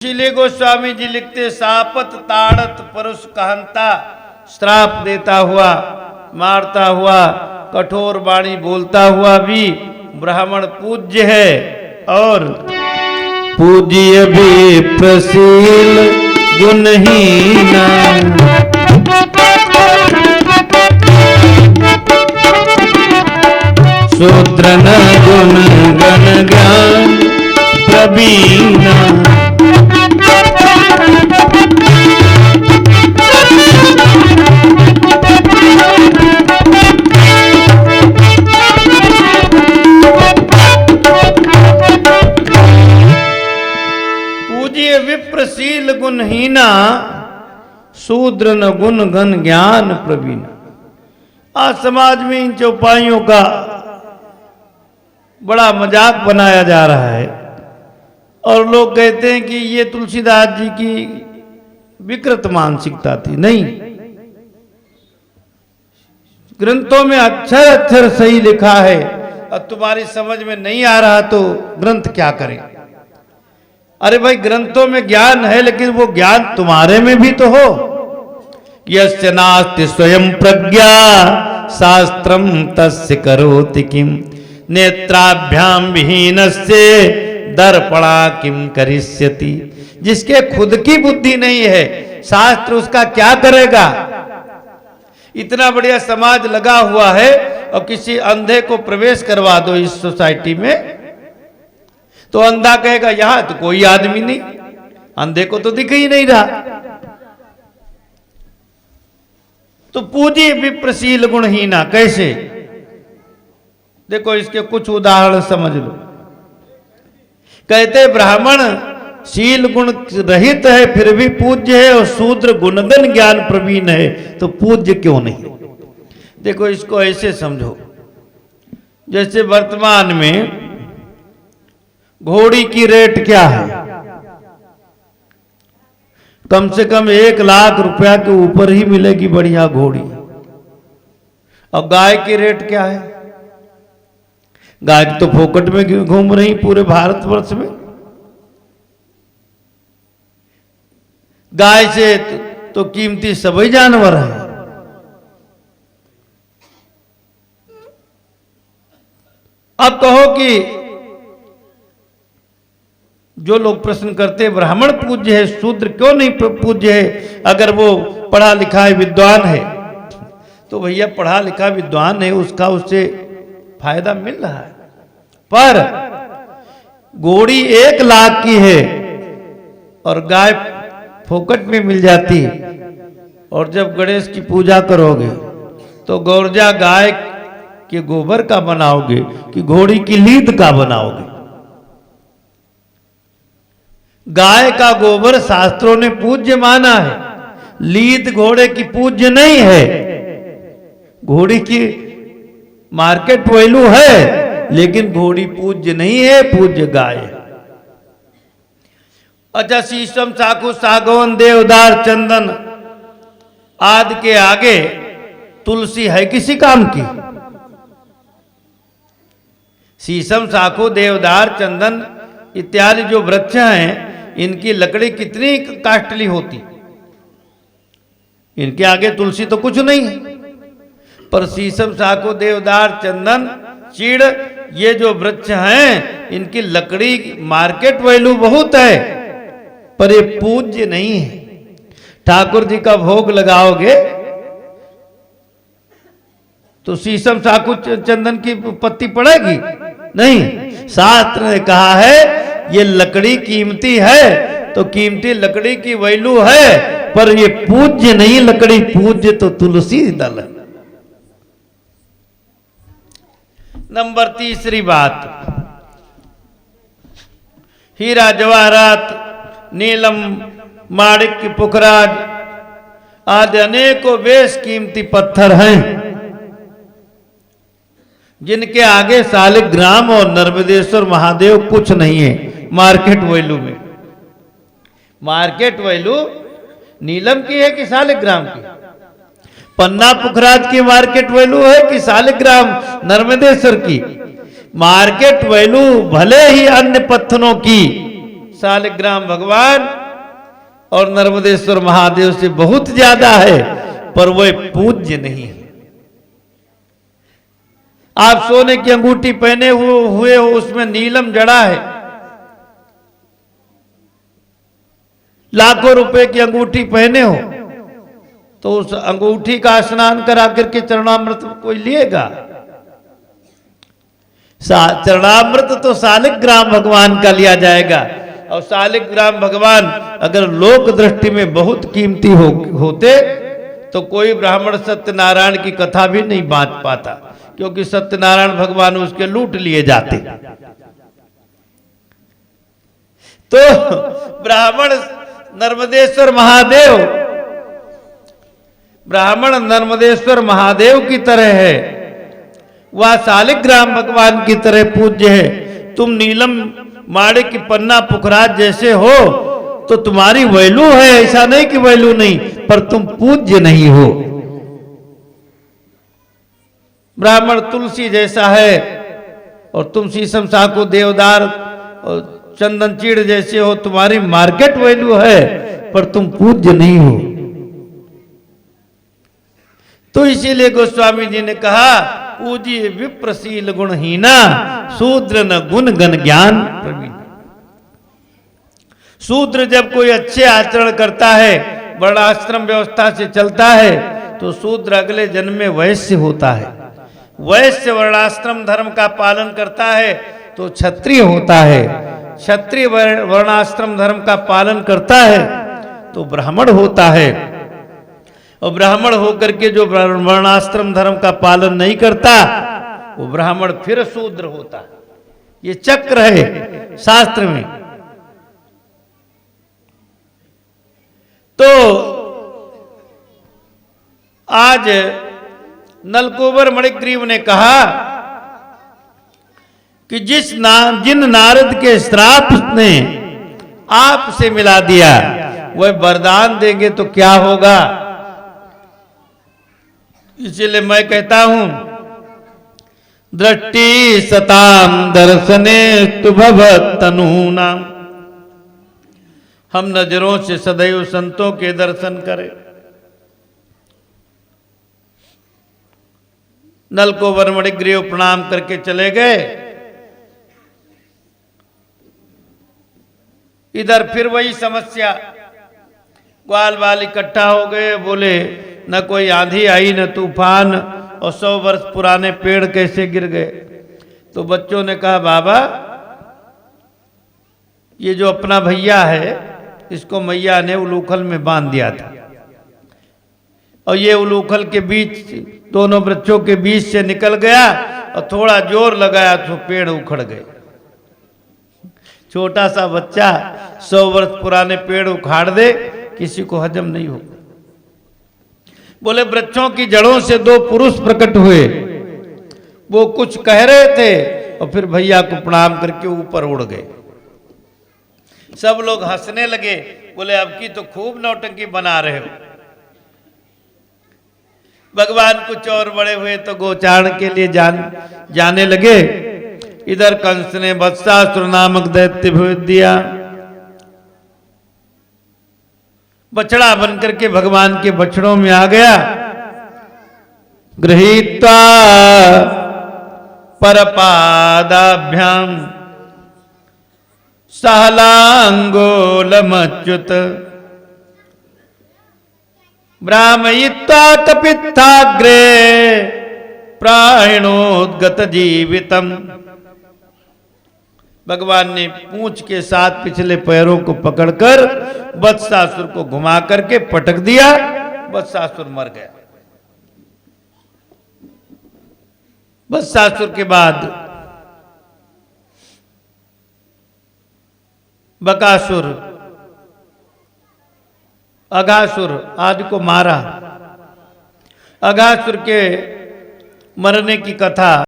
इसीलिए गोस्वामी जी लिखते, सापत ताड़त परुष कहंता, श्राप देता हुआ, मारता हुआ, कठोर वाणी बोलता हुआ भी ब्राह्मण पूज्य है। और पूज्य भी प्रशील गुणहीना, शूद्र न गुण गण ज्ञान प्रवीणा। पूज्य विप्रशील गुणहीना, शूद्र न गुण गण ज्ञान प्रवीण। आज समाज में इन चौपाइयों का बड़ा मजाक बनाया जा रहा है और लोग कहते हैं कि ये तुलसीदास जी की विकृत मानसिकता थी। नहीं, ग्रंथों में अक्षर अक्षर सही लिखा है और तुम्हारी समझ में नहीं आ रहा तो ग्रंथ क्या करें। अरे भाई, ग्रंथों में ज्ञान है लेकिन वो ज्ञान तुम्हारे में भी तो हो। यस्य नास्ति स्वयं प्रज्ञा शास्त्रम तस्य करोति किम, नेत्राभ्याम विहीनस्य दर्पणा किम करिष्यति। जिसके खुद की बुद्धि नहीं है, शास्त्र उसका क्या करेगा। इतना बढ़िया समाज लगा हुआ है और किसी अंधे को प्रवेश करवा दो इस सोसाइटी में तो अंधा कहेगा यहां तो कोई आदमी नहीं, अंधे को तो दिख ही नहीं रहा। तो पूज्य विप्रशील गुणहीना कैसे, देखो इसके कुछ उदाहरण समझ लो। कहते ब्राह्मण शील गुण रहित है फिर भी पूज्य है और शूद्र गुणगण ज्ञान प्रवीण है तो पूज्य क्यों नहीं। देखो इसको ऐसे समझो, जैसे वर्तमान में घोड़ी की रेट क्या है, कम से कम 1 लाख रुपया के ऊपर ही मिलेगी बढ़िया घोड़ी। और गाय की रेट क्या है, गाय तो फोकट में घूम रही पूरे भारतवर्ष में। गाय से तो कीमती सभी जानवर है। अब कहो कि जो लोग प्रश्न करते हैं ब्राह्मण पूज्य है शूद्र क्यों नहीं पूज्य है, अगर वो पढ़ा लिखा है विद्वान है, तो भैया पढ़ा लिखा विद्वान है उसका उससे फायदा मिल रहा है। पर घोड़ी 1 लाख की है और गाय फोकट में मिल जाती है। और जब गणेश की पूजा करोगे तो गौरजा गाय के गोबर का बनाओगे कि घोड़ी की लीद का बनाओगे। गाय का गोबर शास्त्रों ने पूज्य माना है, लीद घोड़े की पूज्य नहीं है। घोड़ी की मार्केट वैल्यू है लेकिन घोड़ी पूज्य नहीं है, पूज्य गाय है। अच्छा, शीशम साखू सागौन देवदार चंदन आदि के आगे तुलसी है किसी काम की। शीशम साखू देवदार चंदन इत्यादि जो वृक्ष हैं इनकी लकड़ी कितनी कास्टली होती, इनके आगे तुलसी तो कुछ नहीं है। पर शीशम साखू देवदार चंदन चीड़ ये जो वृक्ष हैं इनकी लकड़ी मार्केट वैल्यू बहुत है पर ये पूज्य नहीं है। ठाकुर जी का भोग लगाओगे तो शीशम साखू चंदन की पत्ती पड़ेगी नहीं। शास्त्र ने कहा है ये लकड़ी कीमती है तो कीमती लकड़ी की वैल्यू है पर ये पूज्य नहीं लकड़ी, पूज्य तो तुलसी दल है। नंबर 3 बात, हीरा जवाहरात नीलम माणिक्य पुखराज आदि अनेकों बेश कीमती पत्थर हैं जिनके आगे शालिग्राम और नर्मदेश्वर महादेव कुछ नहीं है मार्केट वैल्यू में। मार्केट वैल्यू नीलम की है कि शालिग्राम की, पन्ना पुखराज की मार्केट वैल्यू है कि शालिग्राम नर्मदेश्वर की। मार्केट वैल्यू भले ही अन्य पत्थरों की शालिग्राम भगवान और नर्मदेश्वर महादेव से बहुत ज्यादा है, पर वह पूज्य नहीं है। आप सोने की अंगूठी पहने हुए हो, उसमें नीलम जड़ा है, लाखों रुपए की अंगूठी पहने हो, तो उस अंगूठी का स्नान करा करके चरणामृत कोई लेगा? चरणामृत तो शालिग्राम भगवान का लिया जाएगा। और शालिग्राम भगवान अगर लोक दृष्टि में बहुत कीमती होते तो कोई ब्राह्मण सत्यनारायण की कथा भी नहीं बांट पाता, क्योंकि सत्यनारायण भगवान उसके लूट लिए जाते। तो ब्राह्मण नर्मदेश्वर महादेव, ब्राह्मण नर्मदेश्वर महादेव की तरह है, वह शालिग्राम भगवान की तरह पूज्य है। तुम नीलम माड़े की पन्ना पुखराज जैसे हो तो तुम्हारी वैल्यू है, ऐसा नहीं कि वैल्यू नहीं, पर तुम पूज्य नहीं हो। ब्राह्मण तुलसी जैसा है और तुम शीशम साखू देवदार और चंदन चीड़ जैसे हो, तुम्हारी मार्केट वैल्यू है, पर तुम पूज्य नहीं हो। तो इसीलिए गोस्वामी जी ने कहा, पूज्य विप्रशील गुणहीना, शूद्र न गुण गण ज्ञान प्रवीण। शूद्र जब कोई अच्छे आचरण करता है, वर्णाश्रम व्यवस्था से चलता है, तो शूद्र अगले जन्म में वैश्य होता है। वैश्य वर्णाश्रम धर्म का पालन करता है तो क्षत्रिय होता है। क्षत्रिय वर्णाश्रम धर्म का पालन करता है तो ब्राह्मण होता है। और ब्राह्मण होकर के जो वर्णाश्रम धर्म का पालन नहीं करता, वो ब्राह्मण फिर शूद्र होता है। ये चक्र है शास्त्र में। तो आज नलकूबर मणिग्रीव ने कहा कि जिन नारद के श्राप ने आपसे मिला दिया, वह वरदान देंगे तो क्या होगा। इसलिए मैं कहता हूं, दृष्टि सताम दर्शने तनुभवतनूना, हम नजरों से सदैव संतों के दर्शन करें। नलकूबर मणिग्रीव प्रणाम करके चले गए। इधर फिर वही समस्या, ग्वाल बाल इकट्ठा हो गए, बोले न कोई आंधी आई न तूफान, और 100 वर्ष पुराने पेड़ कैसे गिर गए। तो बच्चों ने कहा, बाबा ये जो अपना भैया है, इसको मैया ने उलूखल में बांध दिया था, और ये उलूखल के बीच, दोनों वृक्षों के बीच से निकल गया, और थोड़ा जोर लगाया तो पेड़ उखड़ गए। छोटा सा बच्चा 100 वर्ष पुराने पेड़ उखाड़ दे, किसी को हजम नहीं हो। बोले वृक्षों की जड़ों से 2 पुरुष प्रकट हुए, वो कुछ कह रहे थे और फिर भैया को प्रणाम करके ऊपर उड़ गए। सब लोग हंसने लगे, बोले अब की तो खूब नौटंकी बना रहे हो। भगवान कुछ और बड़े हुए तो गोचारण के लिए जाने लगे। इधर कंस ने वत्सासुर नामक दैत्य भेज दिया, बछड़ा बनकर के भगवान के बछड़ों में आ गया। गृहीत्वा परपादाभ्याम सहलांगोलमच्युत, ब्राह्मयित्वा कपित्थाग्रे प्राणोद्गत जीवितम। भगवान ने पूंछ के साथ पिछले पैरों को पकड़कर वत्सासुर को घुमा करके पटक दिया, वत्सासुर मर गया। वत्सासुर के बाद बकासुर, अघासुर आदि को मारा। अघासुर के मरने की कथा